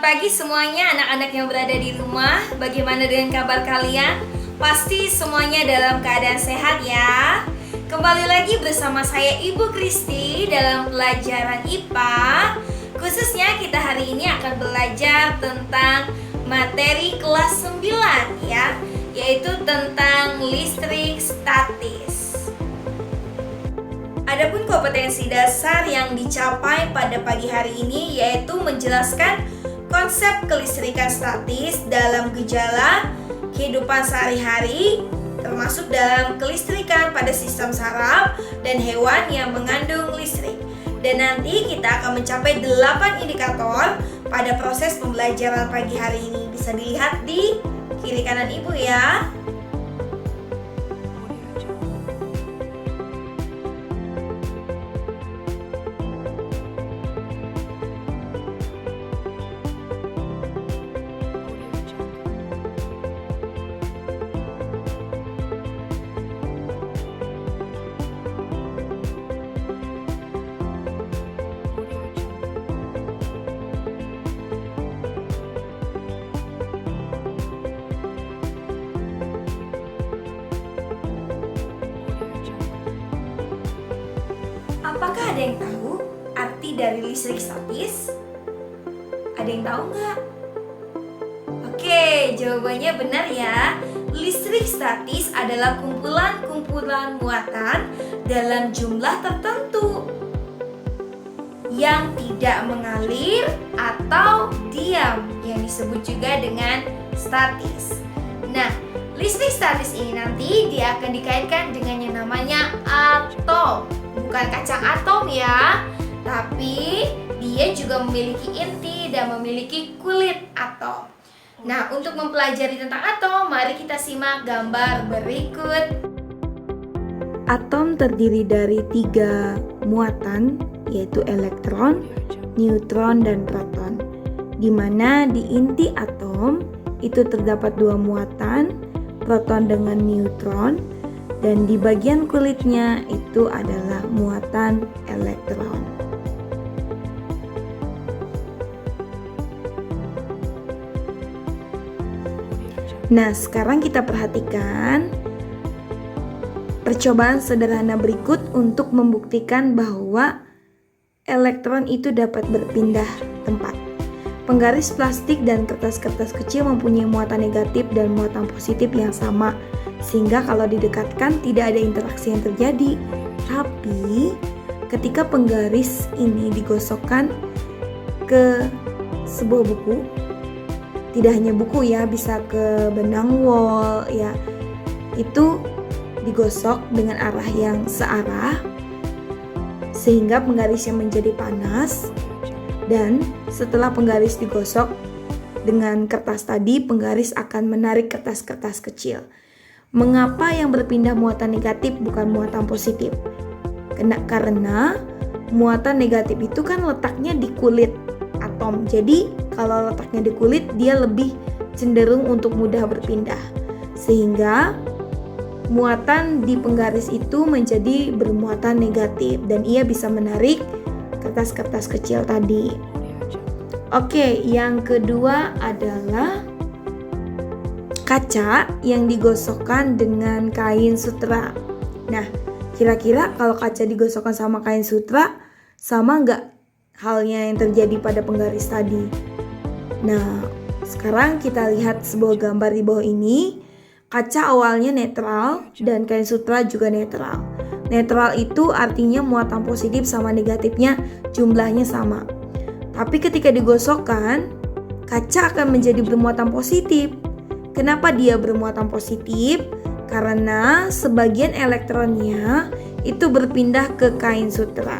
pagi semuanya anak-anak yang berada di rumah. Bagaimana dengan kabar kalian? Pasti semuanya dalam keadaan sehat ya. Kembali lagi bersama saya Ibu Kristi dalam pelajaran IPA. Khususnya kita hari ini akan belajar tentang materi kelas 9 ya, yaitu tentang listrik statis. Adapun kompetensi dasar yang dicapai pada pagi hari ini yaitu menjelaskan konsep kelistrikan statis dalam gejala kehidupan sehari-hari, termasuk dalam kelistrikan pada sistem saraf dan hewan yang mengandung listrik. Dan nanti kita akan mencapai 8 indikator pada proses pembelajaran pagi hari ini. Bisa dilihat di kiri kanan Ibu ya. Apakah ada yang tahu arti dari listrik statis? Ada yang tahu nggak? Oke, jawabannya benar ya. Listrik statis adalah kumpulan-kumpulan muatan dalam jumlah tertentu yang tidak mengalir atau diam, yang disebut juga dengan statis. Nah, listrik statis ini nanti dia akan dikaitkan dengan yang namanya atom. Bukan kacang atom ya, tapi dia juga memiliki inti dan memiliki kulit atom. Nah, untuk mempelajari tentang atom, mari kita simak gambar berikut. Atom terdiri dari 3 muatan, yaitu elektron, neutron, dan proton. Di mana di inti atom itu terdapat 2 muatan, proton dengan neutron, dan di bagian kulitnya itu adalah muatan elektron. Nah, sekarang kita perhatikan percobaan sederhana berikut untuk membuktikan bahwa elektron itu dapat berpindah tempat. Penggaris plastik dan kertas-kertas kecil mempunyai muatan negatif dan muatan positif yang sama, sehingga kalau didekatkan tidak ada interaksi yang terjadi. Tapi ketika penggaris ini digosokkan ke sebuah buku, tidak hanya buku ya, bisa ke benang wol ya, itu digosok dengan arah yang searah sehingga penggarisnya menjadi panas. Dan setelah penggaris digosok dengan kertas tadi, penggaris akan menarik kertas-kertas kecil. Mengapa yang berpindah muatan negatif bukan muatan positif? Karena muatan negatif itu kan letaknya di kulit atom. Jadi kalau letaknya di kulit, dia lebih cenderung untuk mudah berpindah. Sehingga muatan di penggaris itu menjadi bermuatan negatif dan ia bisa menarik kertas-kertas kecil tadi. Oke, yang kedua adalah kaca yang digosokkan dengan kain sutra. Nah, kira-kira kalau kaca digosokkan sama kain sutra, sama nggak halnya yang terjadi pada penggaris tadi? Nah, sekarang kita lihat sebuah gambar di bawah ini. Kaca awalnya netral dan kain sutra juga netral. Netral itu artinya muatan positif sama negatifnya jumlahnya sama. Tapi ketika digosokkan, kaca akan menjadi bermuatan positif. Kenapa dia bermuatan positif? Karena sebagian elektronnya itu berpindah ke kain sutra.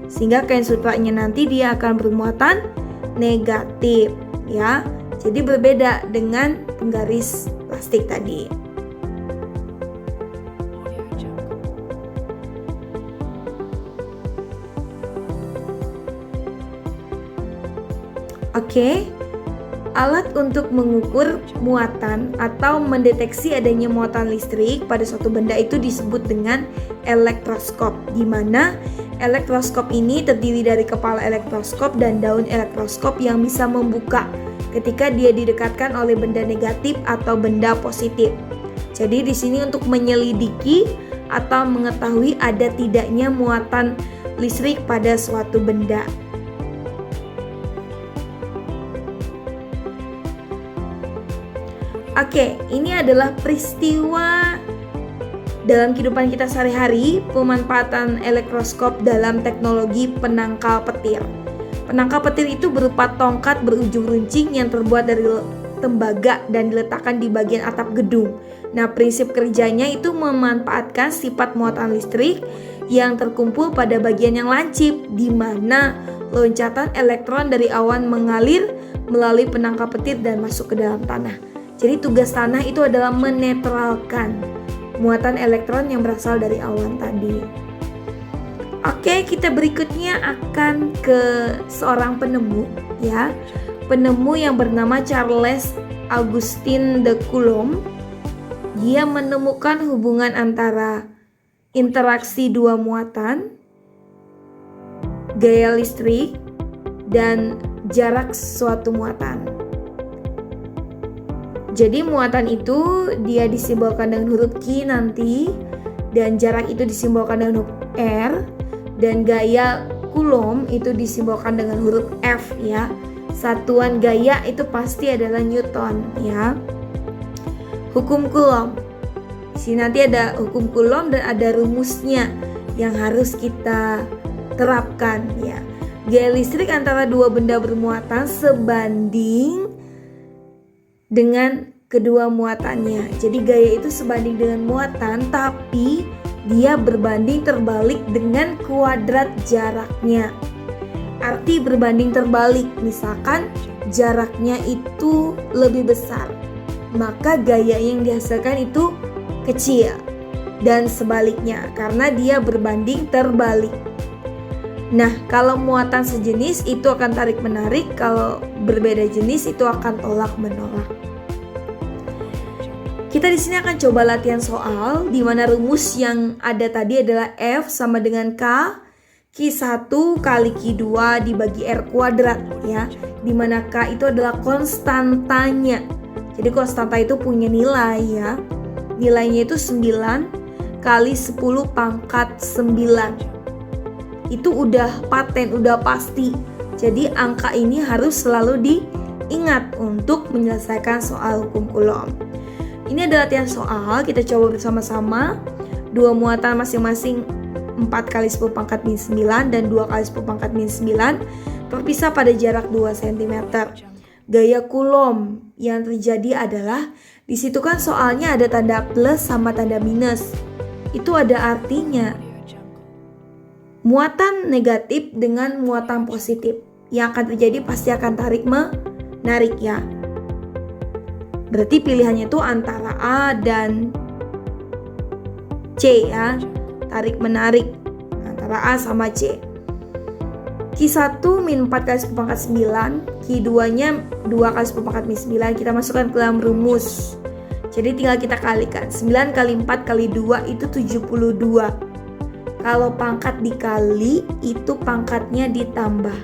Sehingga kain sutranya nanti dia akan bermuatan negatif ya. Jadi berbeda dengan penggaris plastik tadi. Oke. Alat untuk mengukur muatan atau mendeteksi adanya muatan listrik pada suatu benda itu disebut dengan elektroskop, di mana elektroskop ini terdiri dari kepala elektroskop dan daun elektroskop yang bisa membuka ketika dia didekatkan oleh benda negatif atau benda positif. Jadi di sini untuk menyelidiki atau mengetahui ada tidaknya muatan listrik pada suatu benda. Oke, ini adalah peristiwa dalam kehidupan kita sehari-hari, pemanfaatan elektroskop dalam teknologi penangkal petir. Penangkal petir itu berupa tongkat berujung runcing yang terbuat dari tembaga dan diletakkan di bagian atap gedung. Nah, prinsip kerjanya itu memanfaatkan sifat muatan listrik yang terkumpul pada bagian yang lancip, di mana loncatan elektron dari awan mengalir melalui penangkal petir dan masuk ke dalam tanah. Jadi tugas tanah itu adalah menetralkan muatan elektron yang berasal dari awan tadi. Oke, kita berikutnya akan ke seorang penemu ya. Penemu yang bernama Charles Augustin de Coulomb. Dia menemukan hubungan antara interaksi dua muatan, gaya listrik, dan jarak suatu muatan. Jadi muatan itu dia disimbolkan dengan huruf Q nanti, dan jarak itu disimbolkan dengan huruf R, dan gaya Coulomb itu disimbolkan dengan huruf F ya. Satuan gaya itu pasti adalah Newton ya. Hukum Coulomb. Di sini nanti ada hukum Coulomb dan ada rumusnya yang harus kita terapkan ya. Gaya listrik antara dua benda bermuatan sebanding dengan kedua muatannya. Jadi gaya itu sebanding dengan muatan, tapi dia berbanding terbalik dengan kuadrat jaraknya. Arti berbanding terbalik, misalkan jaraknya itu lebih besar, maka gaya yang dihasilkan itu kecil. Dan sebaliknya, karena dia berbanding terbalik. Nah, kalau muatan sejenis itu akan tarik menarik, kalau berbeda jenis itu akan tolak menolak. Kita di sini akan coba latihan soal di mana rumus yang ada tadi adalah F sama dengan K, Q1 kali Q2 dibagi R kuadrat ya. Di mana K itu adalah konstantanya. Jadi konstanta itu punya nilai ya. Nilainya itu 9 kali 10 pangkat 9. Itu udah paten, udah pasti. Jadi angka ini harus selalu diingat untuk menyelesaikan soal hukum Coulomb. Ini adalah latihan soal, kita coba bersama-sama. Dua muatan masing-masing 4 kali 10 pangkat min 9 dan 2 kali 10 pangkat min 9 terpisah pada jarak 2 cm. Gaya Coulomb yang terjadi adalah di situ kan soalnya ada tanda plus sama tanda minus. Itu ada artinya muatan negatif dengan muatan positif. Yang akan terjadi pasti akan tarik menarik ya. Berarti pilihannya itu antara A dan C ya. Tarik menarik antara A sama C. Q1 min 4 kali 10 pangkat 9, Q2 nya 2 kali 10 pangkat min 9. Kita masukkan ke dalam rumus. Jadi tinggal kita kalikan. 9 kali 4 kali 2 itu 72. Kalau pangkat dikali itu pangkatnya ditambah.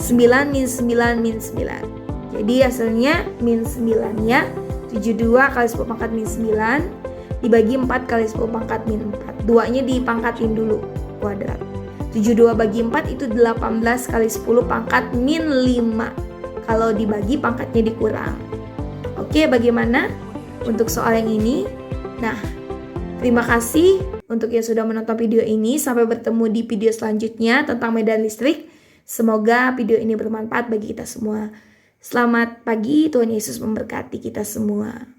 9 min 9 min 9. Jadi hasilnya min 9 ya. 72 kali 10 pangkat min 9 dibagi 4 kali 10 pangkat min 4. 2-nya dipangkatin dulu kuadrat. 72 bagi 4 itu 18 kali 10 pangkat min 5. Kalau dibagi pangkatnya dikurang. Oke, bagaimana untuk soal yang ini? Nah, terima kasih untuk yang sudah menonton video ini. Sampai bertemu di video selanjutnya tentang medan listrik. Semoga video ini bermanfaat bagi kita semua. Selamat pagi, Tuhan Yesus memberkati kita semua.